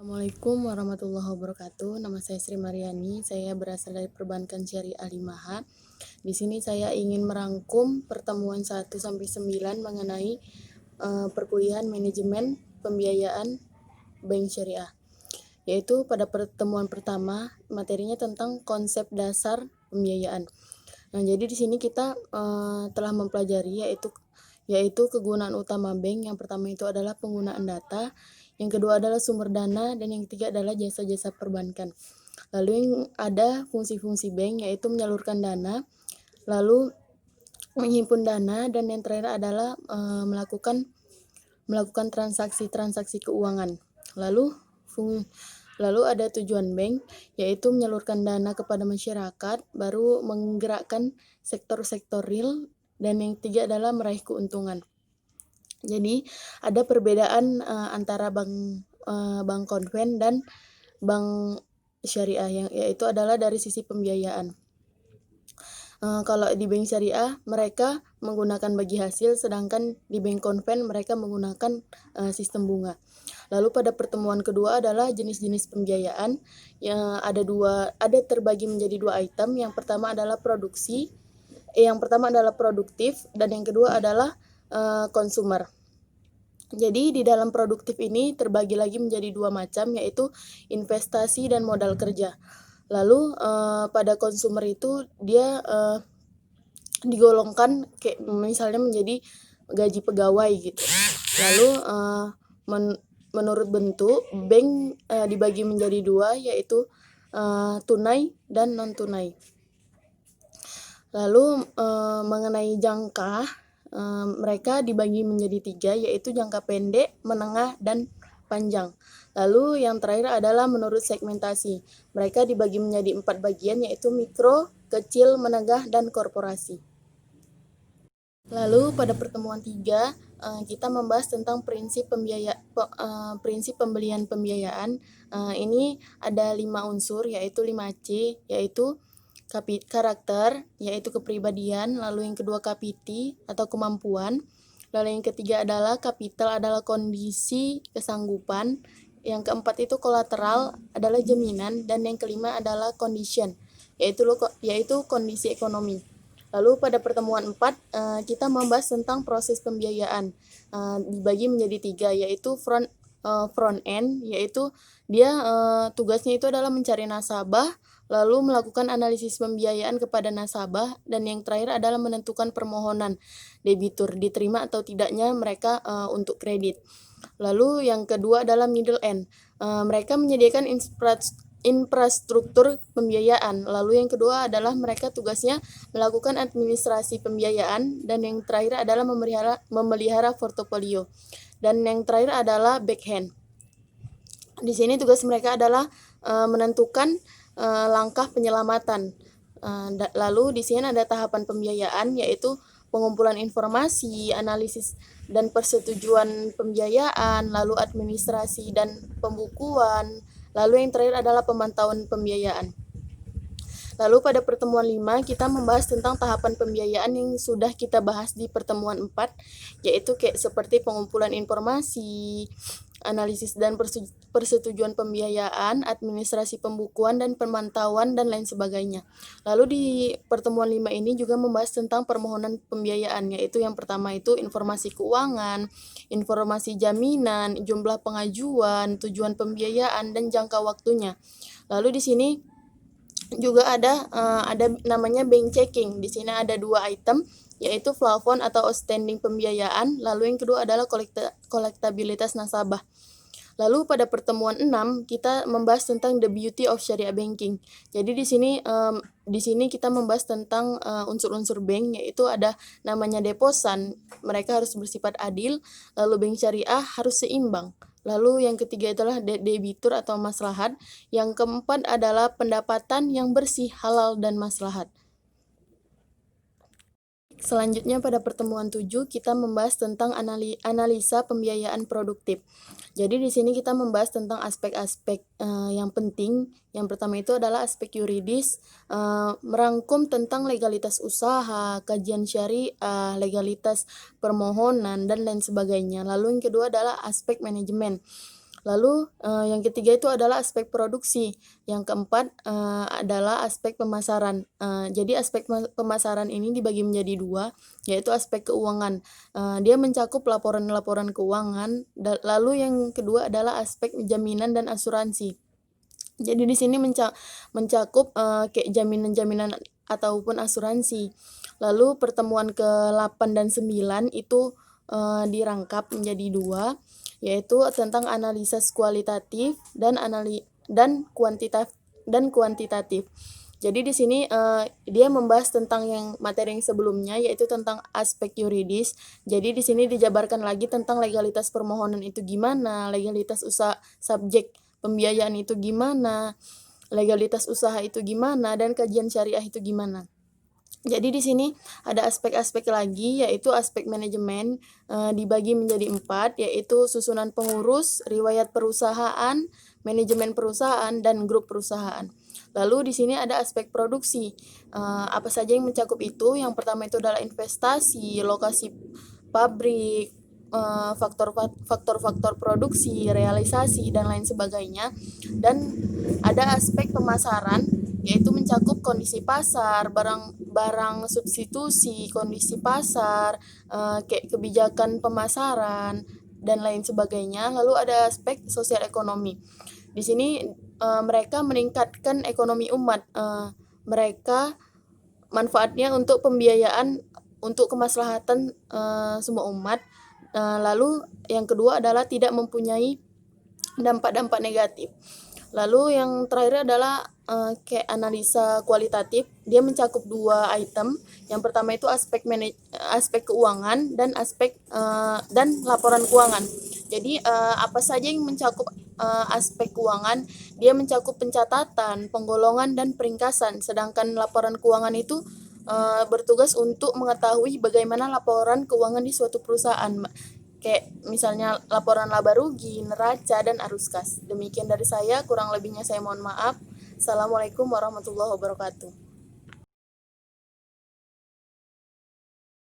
Assalamualaikum warahmatullahi wabarakatuh. Nama saya Sri Mariani. Saya berasal dari Perbankan Syariah Limaha. Di sini saya ingin merangkum pertemuan 1-9 mengenai perkuliahan manajemen pembiayaan bank syariah. Yaitu pada pertemuan pertama materinya tentang konsep dasar pembiayaan. Nah, jadi di sini kita telah mempelajari yaitu kegunaan utama bank. Yang pertama itu adalah penggunaan data, yang kedua adalah sumber dana, dan yang ketiga adalah jasa-jasa perbankan. Lalu yang ada fungsi-fungsi bank yaitu menyalurkan dana, lalu menghimpun dana, dan yang terakhir adalah melakukan transaksi-transaksi keuangan. Lalu ada tujuan bank, yaitu menyalurkan dana kepada masyarakat, baru menggerakkan sektor-sektor real, dan yang ketiga adalah meraih keuntungan. Jadi ada perbedaan antara bank konven dan bank syariah, yaitu adalah dari sisi pembiayaan. Kalau di bank syariah mereka menggunakan bagi hasil, sedangkan di bank konven mereka menggunakan sistem bunga. Lalu pada pertemuan kedua adalah jenis-jenis pembiayaan. Ada terbagi menjadi 2 item. Yang pertama adalah produktif, dan yang kedua adalah konsumer. Jadi di dalam produktif ini terbagi lagi menjadi 2 macam, yaitu investasi dan modal kerja. Lalu pada konsumer itu dia digolongkan kayak misalnya menjadi gaji pegawai gitu. Lalu menurut bentuk bank dibagi menjadi 2, yaitu tunai dan non tunai. Lalu mengenai jangka, mereka dibagi menjadi 3, yaitu jangka pendek, menengah, dan panjang. Lalu yang terakhir adalah menurut segmentasi. Mereka dibagi menjadi 4 bagian, yaitu mikro, kecil, menengah, dan korporasi. Lalu pada pertemuan 3 kita membahas tentang prinsip pembelian pembiayaan. Ini ada 5 unsur, yaitu 5C, yaitu karakter, yaitu kepribadian. Lalu yang kedua kapiti atau kemampuan. Lalu yang ketiga adalah kapital, adalah kondisi kesanggupan. Yang keempat itu kolateral, adalah jaminan. Dan yang kelima adalah condition, yaitu kondisi ekonomi. Lalu pada pertemuan 4 kita membahas tentang proses pembiayaan. Dibagi menjadi 3, yaitu front end, yaitu dia tugasnya itu adalah mencari nasabah, lalu melakukan analisis pembiayaan kepada nasabah, dan yang terakhir adalah menentukan permohonan debitur diterima atau tidaknya mereka untuk kredit. Lalu yang kedua adalah middle end. Mereka menyediakan infrastruktur pembiayaan. Lalu yang kedua adalah mereka tugasnya melakukan administrasi pembiayaan, dan yang terakhir adalah memelihara portofolio. Dan yang terakhir adalah backhand. Di sini tugas mereka adalah menentukan langkah penyelamatan. Lalu di sini ada tahapan pembiayaan, yaitu pengumpulan informasi, analisis dan persetujuan pembiayaan, lalu administrasi dan pembukuan, lalu yang terakhir adalah pemantauan pembiayaan. Lalu pada pertemuan 5 kita membahas tentang tahapan pembiayaan yang sudah kita bahas di pertemuan 4, yaitu seperti pengumpulan informasi, analisis dan persetujuan pembiayaan, administrasi pembukuan dan pemantauan, dan lain sebagainya. Lalu di pertemuan 5 ini juga membahas tentang permohonan pembiayaan, yaitu yang pertama itu informasi keuangan, informasi jaminan, jumlah pengajuan, tujuan pembiayaan, dan jangka waktunya. Lalu di sini juga ada namanya bank checking. Di sini ada 2 item, yaitu plafon atau outstanding pembiayaan, lalu yang kedua adalah kolektabilitas nasabah. Lalu pada pertemuan 6 kita membahas tentang the beauty of Syariah banking. Jadi di sini kita membahas tentang unsur-unsur bank, yaitu ada namanya deposan, mereka harus bersifat adil, lalu bank syariah harus seimbang. Lalu yang ketiga adalah debitur atau maslahat. Yang keempat adalah pendapatan yang bersih, halal, dan maslahat. Selanjutnya pada pertemuan 7 kita membahas tentang analisa pembiayaan produktif. Jadi di sini kita membahas tentang aspek-aspek yang penting. Yang pertama itu adalah aspek yuridis, merangkum tentang legalitas usaha, kajian syariah, legalitas permohonan, dan lain sebagainya. Lalu yang kedua adalah aspek manajemen. Lalu, yang ketiga itu adalah aspek produksi, yang keempat, adalah aspek pemasaran. Jadi aspek pemasaran ini dibagi menjadi 2, yaitu aspek keuangan. Dia mencakup laporan-laporan keuangan, lalu yang kedua adalah aspek jaminan dan asuransi. Jadi di sini mencakup, kayak jaminan-jaminan ataupun asuransi. Lalu pertemuan ke-8 dan 9 itu, dirangkap menjadi 2, yaitu tentang analisis kualitatif dan kuantitatif. Jadi di sini, dia membahas tentang materi yang sebelumnya, yaitu tentang aspek yuridis. Jadi di sini dijabarkan lagi tentang legalitas permohonan itu gimana, legalitas subjek pembiayaan itu gimana, legalitas usaha itu gimana, dan kajian syariah itu gimana. Jadi di sini ada aspek-aspek lagi, yaitu aspek manajemen, dibagi menjadi 4, yaitu susunan pengurus, riwayat perusahaan, manajemen perusahaan, dan grup perusahaan. Lalu di sini ada aspek produksi, apa saja yang mencakup itu? Yang pertama itu adalah investasi, lokasi pabrik, faktor-faktor produksi, realisasi, dan lain sebagainya. Dan ada aspek pemasaran, yaitu mencakup kondisi pasar, barang substitusi, kondisi pasar, kayak kebijakan pemasaran, dan lain sebagainya. Lalu ada aspek sosial ekonomi. Di sini, mereka meningkatkan ekonomi umat, mereka manfaatnya untuk pembiayaan untuk kemaslahatan, semua umat. Lalu yang kedua adalah tidak mempunyai dampak-dampak negatif. Lalu yang terakhir adalah, kayak analisa kualitatif, dia mencakup 2 item. Yang pertama itu aspek keuangan dan dan laporan keuangan. Jadi, apa saja yang mencakup, aspek keuangan, dia mencakup pencatatan, penggolongan, dan peringkasan. Sedangkan laporan keuangan itu, bertugas untuk mengetahui bagaimana laporan keuangan di suatu perusahaan. Kayak misalnya laporan laba rugi, neraca, dan arus kas. Demikian dari saya, kurang lebihnya saya mohon maaf. Assalamualaikum warahmatullahi wabarakatuh.